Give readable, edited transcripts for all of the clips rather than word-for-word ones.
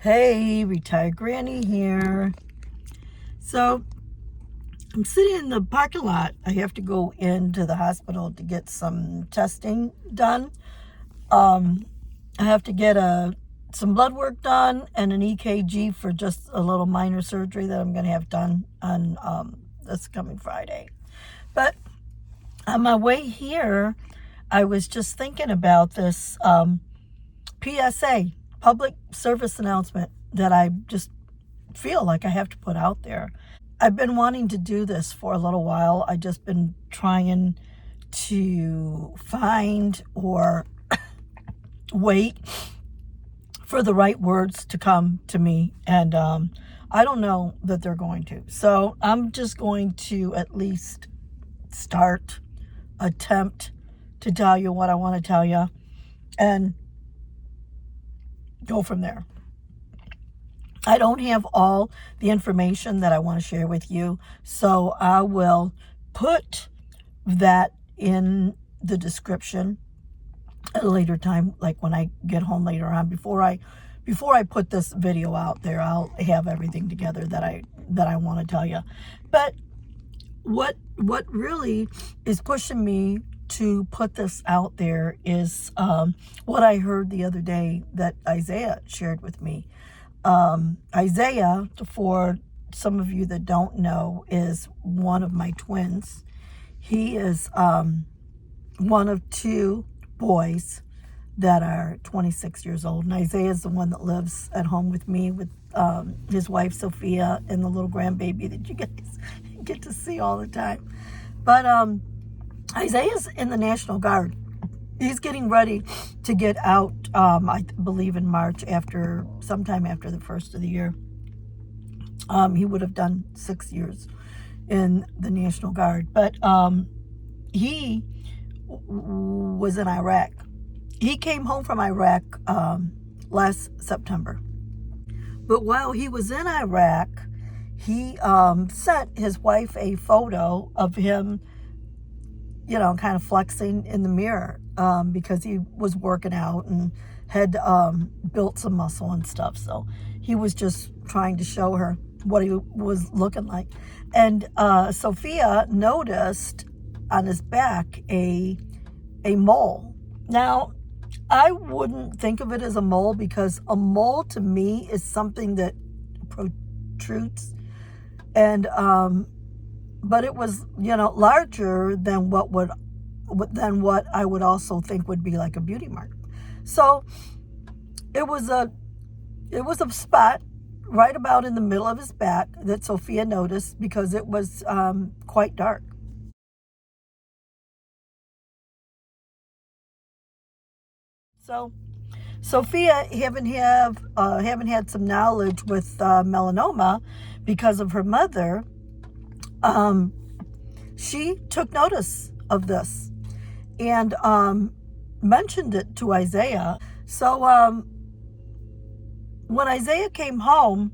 Hey, retired granny here. So I'm sitting in the parking lot. I have to go into the hospital to get some testing done. I have to get some blood work done and an EKG for just a little minor surgery that I'm going to have done on this coming Friday. But on my way here, I was just thinking about this PSA, public service announcement, that I just feel like I have to put out there. I've been wanting to do this for a little while. I've just been trying to find or wait for the right words to come to me. And I don't know that they're going to. So I'm just going to at least attempt to tell you what I want to tell you and go from there. I don't have all the information that I want to share with you, so I will put that in the description at a later time, like when I get home later on. Before I put this video out there, I'll have everything together that I want to tell you. But what really is pushing me to put this out there is what I heard the other day that Isaiah shared with me. Isaiah, for some of you that don't know, is one of my twins. He is one of two boys that are 26 years old. And Isaiah is the one that lives at home with me with his wife, Sophia, and the little grandbaby that you get to see all the time. But Isaiah's in the National Guard. He's getting ready to get out, I believe in March, sometime after the first of the year. He would have done 6 years in the National Guard. But he was in Iraq. He came home from Iraq last September. But while he was in Iraq, he sent his wife a photo of him, kind of flexing in the mirror because he was working out and had built some muscle and stuff. So he was just trying to show her what he was looking like. And Sophia noticed on his back a mole. Now, I wouldn't think of it as a mole, because a mole to me is something that protrudes. And but it was, larger than what I would also think would be like a beauty mark. So it was a spot right about in the middle of his back that Sophia noticed, because it was quite dark. So Sophia, having had some knowledge with melanoma because of her mother, she took notice of this and mentioned it to Isaiah. So when Isaiah came home,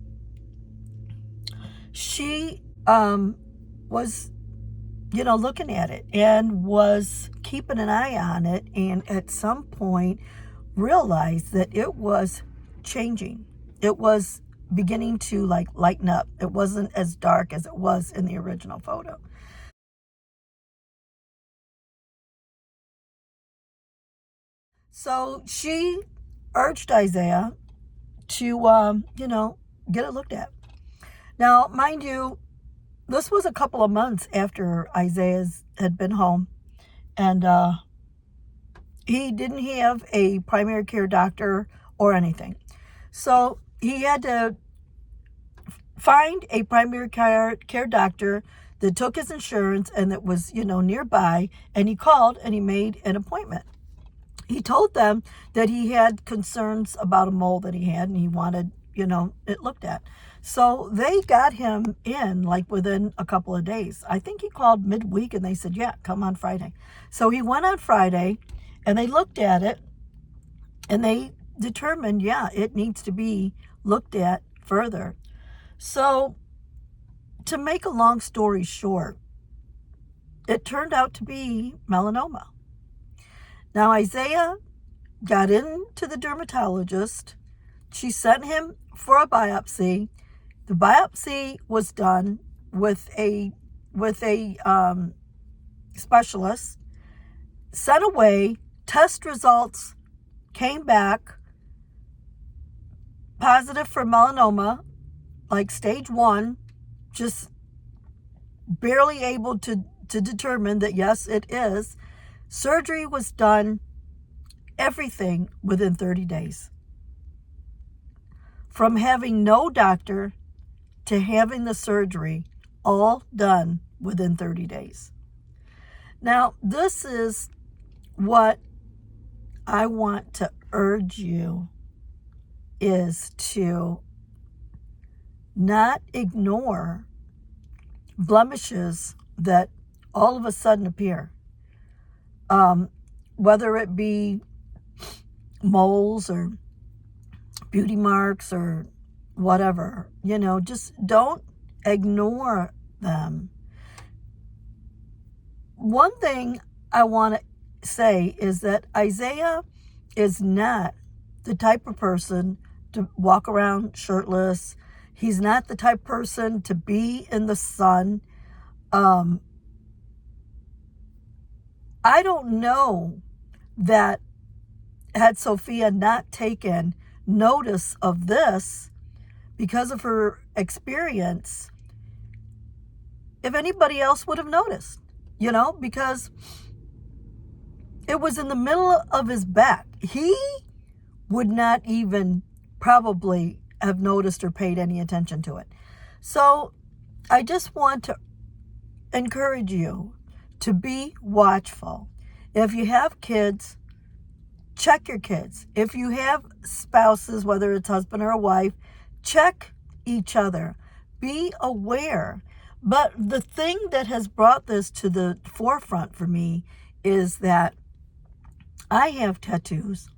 she was, looking at it and was keeping an eye on it, and at some point realized that it was changing. It was beginning to lighten up. It wasn't as dark as it was in the original photo. So she urged Isaiah to, get it looked at. Now, mind you, this was a couple of months after Isaiah had been home, and he didn't have a primary care doctor or anything. So he had to find a primary care doctor that took his insurance and that was, nearby, and he called and he made an appointment. He told them that he had concerns about a mole that he had, and he wanted, it looked at. So they got him in within a couple of days. I think he called midweek and they said, yeah, come on Friday. So he went on Friday and they looked at it and they determined, yeah, it needs to be looked at further. So to make a long story short, it turned out to be melanoma. Now, Isaiah got into the dermatologist. She sent him for a biopsy. The biopsy was done with a specialist, sent away. Test results came back positive for melanoma, like stage 1, just barely able to determine that yes, it is. Surgery was done, everything within 30 days. From having no doctor to having the surgery, all done within 30 days. Now, this is what I want to urge you, is to not ignore blemishes that all of a sudden appear. Whether it be moles or beauty marks or whatever, just don't ignore them. One thing I want to say is that Isaiah is not the type of person to walk around shirtless. He's not the type of person to be in the sun. I don't know that had Sophia not taken notice of this because of her experience, if anybody else would have noticed, because it was in the middle of his back. He would not even probably have noticed or paid any attention to it. So I just want to encourage you to be watchful. If you have kids, check your kids. If you have spouses, whether it's husband or a wife, check each other. Be aware. But the thing that has brought this to the forefront for me is that I have tattoos.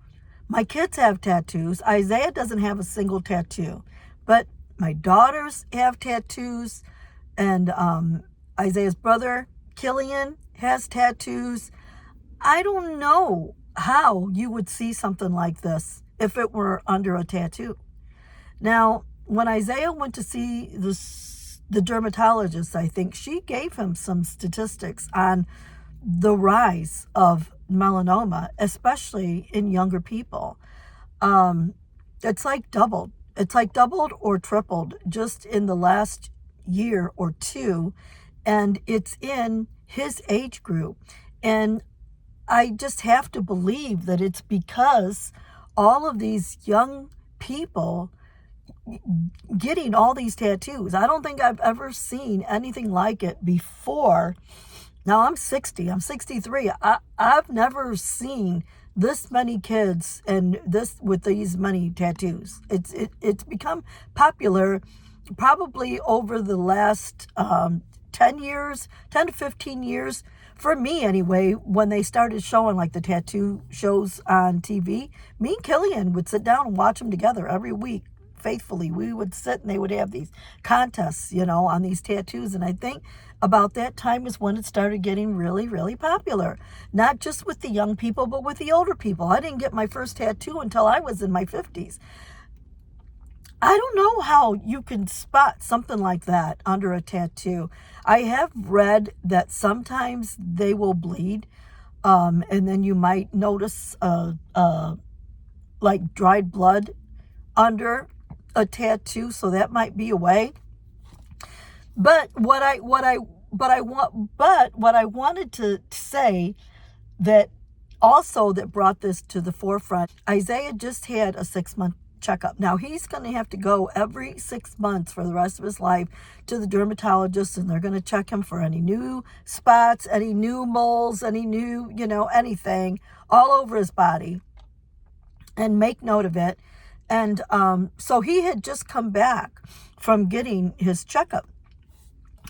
My kids have tattoos. Isaiah doesn't have a single tattoo, but my daughters have tattoos, and Isaiah's brother, Killian, has tattoos. I don't know how you would see something like this if it were under a tattoo. Now, when Isaiah went to see the dermatologist, I think she gave him some statistics on the rise of melanoma, especially in younger people. It's like doubled. It's like doubled or tripled just in the last year or two, and it's in his age group. And I just have to believe that it's because all of these young people getting all these tattoos. I don't think I've ever seen anything like it before. Now I'm 60, I'm 63. I've never seen this many kids and this with these many tattoos. It's become popular probably over the last 10 to 15 years, for me anyway, when they started showing like the tattoo shows on TV. Me and Killian would sit down and watch them together every week. Faithfully, we would sit and they would have these contests, on these tattoos. And I think about that time is when it started getting really, really popular. Not just with the young people, but with the older people. I didn't get my first tattoo until I was in my 50s. I don't know how you can spot something like that under a tattoo. I have read that sometimes they will bleed, and then you might notice like dried blood under a tattoo, so that might be a way. But what I wanted to say that also that brought this to the forefront, Isaiah just had a 6-month checkup. Now he's going to have to go every 6 months for the rest of his life to the dermatologist, and they're going to check him for any new spots, any new moles, any new, anything all over his body, and make note of it. And so he had just come back from getting his checkup.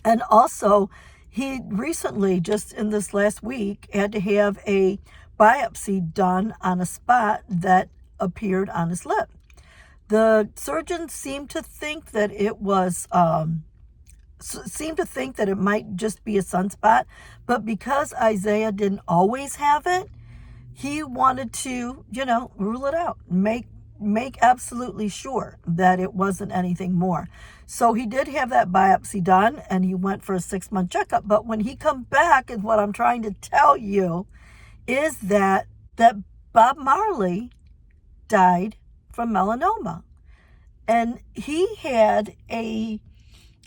And also, he recently, just in this last week, had to have a biopsy done on a spot that appeared on his lip. The surgeon seemed to think that it might just be a sunspot, but because Isaiah didn't always have it, he wanted to, rule it out, make make absolutely sure that it wasn't anything more. So he did have that biopsy done, and he went for a 6-month checkup. But when he come back, and what I'm trying to tell you is that Bob Marley died from melanoma. And he had a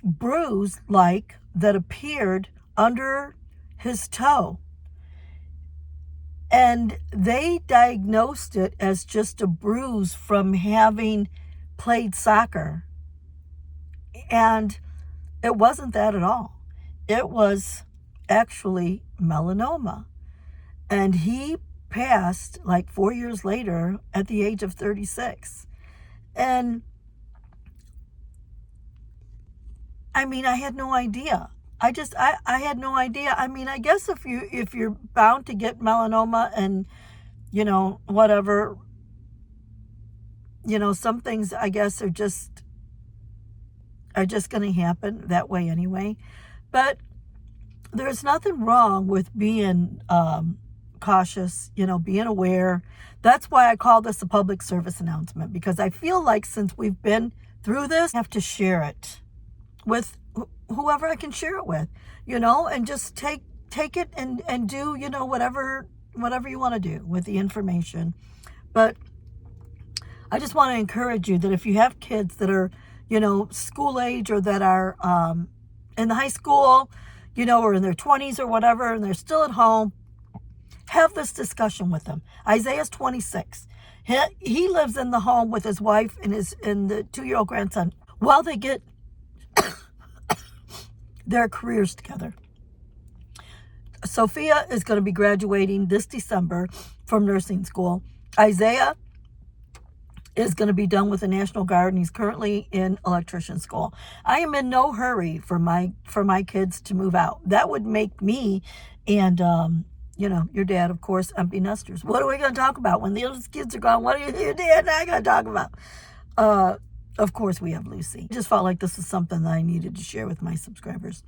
bruise like that appeared under his toe. And they diagnosed it as just a bruise from having played soccer. And it wasn't that at all. It was actually melanoma. And he passed like 4 years later at the age of 36. And I mean, I had no idea. I had no idea. I mean, I guess if you're bound to get melanoma and, whatever, some things I guess are just going to happen that way anyway. But there's nothing wrong with being cautious, being aware. That's why I call this a public service announcement, because I feel like since we've been through this, I have to share it with whoever I can share it with, and just take it and do, whatever you want to do with the information. But I just want to encourage you that if you have kids that are, school age, or that are in the high school, or in their 20s or whatever, and they're still at home, have this discussion with them. Isaiah's 26. He lives in the home with his wife and the 2-year-old grandson while they get their careers together. Sophia is going to be graduating this December from nursing school. Isaiah is going to be done with the National Guard, and he's currently in electrician school. I am in no hurry for my kids to move out. That would make me and your dad, of course, empty nesters. What are we going to talk about when those kids are gone? What are your dad and I going to talk about? Of course, we have Lucy. I just felt like this is something that I needed to share with my subscribers.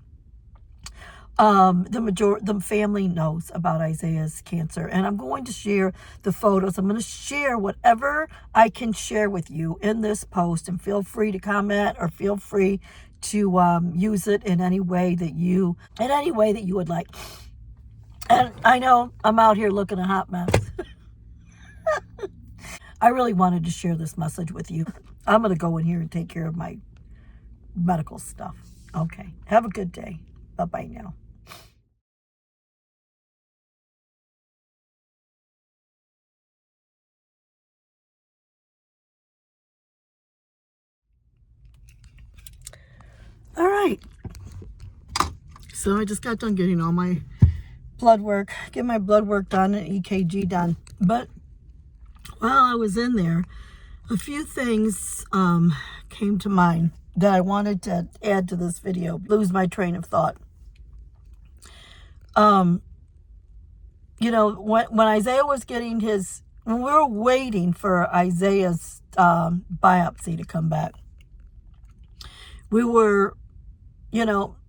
The family knows about Isaiah's cancer, and I'm going to share the photos. I'm going to share whatever I can share with you in this post, and feel free to comment, or feel free to use it in any way that you would like. And I know I'm out here looking a hot mess. I really wanted to share this message with you. I'm going to go in here and take care of my medical stuff. Okay. Have a good day. Bye-bye now. All right. So I just got done getting all my blood work, get my blood work done and EKG done. But while I was in there, a few things came to mind that I wanted to add to this video. Lose my train of thought. When Isaiah was getting when we were waiting for Isaiah's biopsy to come back, we were,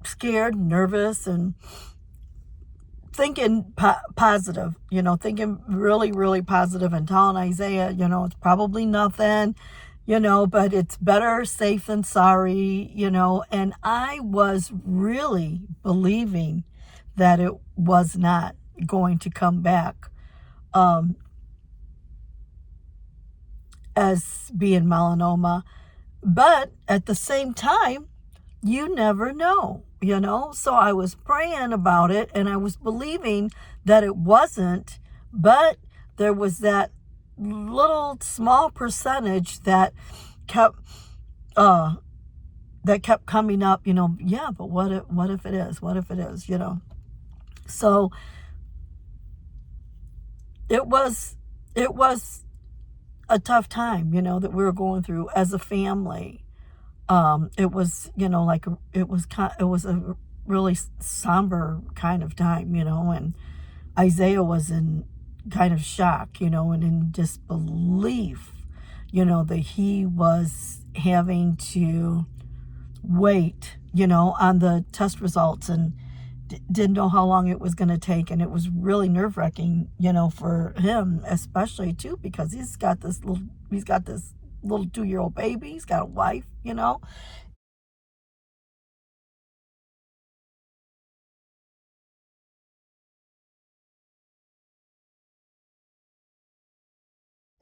scared, nervous, and thinking positive, thinking really, really positive, and telling Isaiah, it's probably nothing, but it's better safe than sorry, and I was really believing that it was not going to come back as being melanoma. But at the same time, you never know, So I was praying about it, and I was believing that it wasn't, but there was that little small percentage that kept coming up, yeah, but what if it is? What if it is, So it was a tough time, that we were going through as a family. It was, it was a really somber kind of time, and Isaiah was in kind of shock, and in disbelief, that he was having to wait, on the test results, and didn't know how long it was going to take, and it was really nerve-wracking, for him especially too, because he's got this little 2-year-old baby, he's got a wife.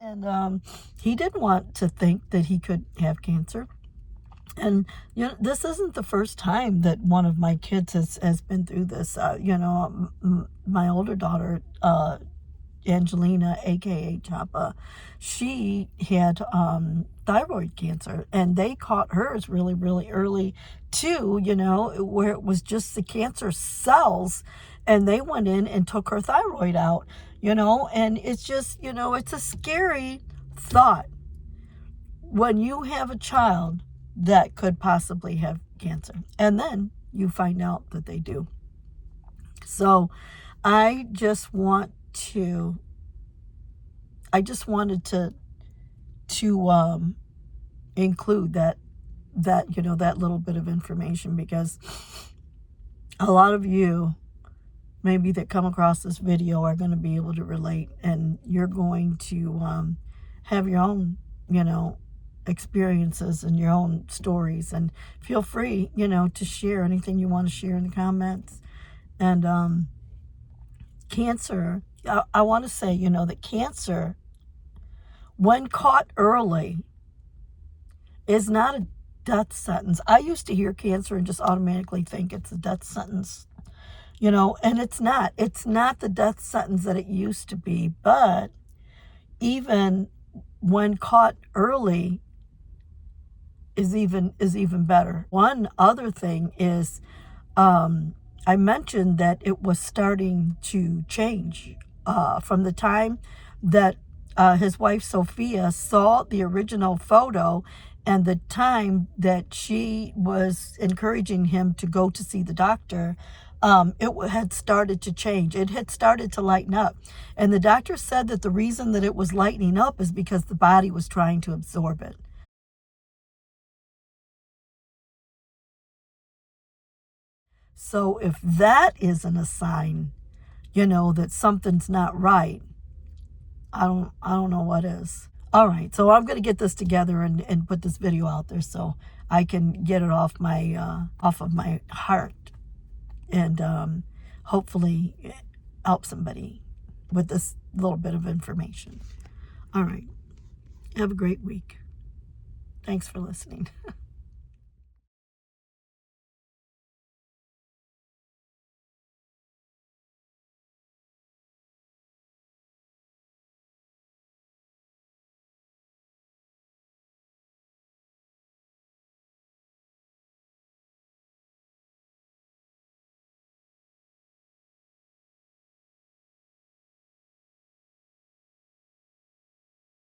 And he didn't want to think that he could have cancer. And this isn't the first time that one of my kids has been through this. My older daughter, Angelina, aka Chapa, she had thyroid cancer, and they caught hers really, really early too, where it was just the cancer cells, and they went in and took her thyroid out, and it's just, it's a scary thought when you have a child that could possibly have cancer, and then you find out that they do. So I just wanted to include that little bit of information, because a lot of you maybe that come across this video are going to be able to relate, and you're going to have your own experiences and your own stories, and feel free to share anything you want to share in the comments. And cancer, I want to say that cancer, when caught early, is not a death sentence. I used to hear cancer and just automatically think it's a death sentence, and it's not. It's not the death sentence that it used to be, but even when caught early is even better. One other thing is, I mentioned that it was starting to change from the time that his wife Sophia saw the original photo, and the time that she was encouraging him to go to see the doctor. It had started to change. It had started to lighten up. And the doctor said that the reason that it was lightening up is because the body was trying to absorb it. So if that isn't a sign, that something's not right, I don't know what is. All right, so I'm going to get this together and put this video out there so I can get it off of my heart, and hopefully help somebody with this little bit of information. All right, have a great week. Thanks for listening.